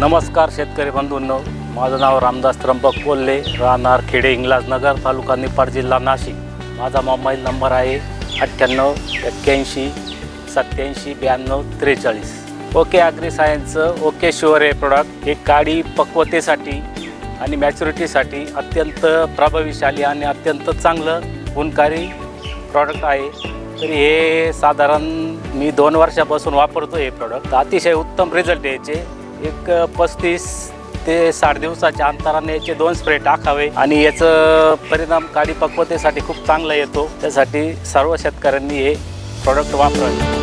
नमस्कार शेतकरी बंधूंनो, माझं नाव रामदास त्र्यंबक कोल्हे, राहणार खेडे इंगलाजनगर, तालुका निफाड, जिल्हा नाशिक। माझा मोबाईल नंबर आहे 98 81 87 92 43। ओके ॲग्री सायन्सचं ओके शुअर हे प्रोडक्ट हे काडी पक्वतेसाठी आणि मॅच्युरिटीसाठी अत्यंत प्रभावीशाली आणि अत्यंत चांगलं गुणकारी प्रॉडक्ट आहे। तरी हे साधारण मी 2 वर्षापासून वापरतो हे प्रॉडक्ट। अतिशय उत्तम रिझल्ट याचे। एक 35 ते 60 दिवसाच्या अंतराने याचे 2 स्प्रे टाकावे आणि याचा परिणाम काडी पक्वतेसाठी खूप चांगला येतो। त्यासाठी सर्व शेतकऱ्यांनी हे प्रॉडक्ट वापरावे।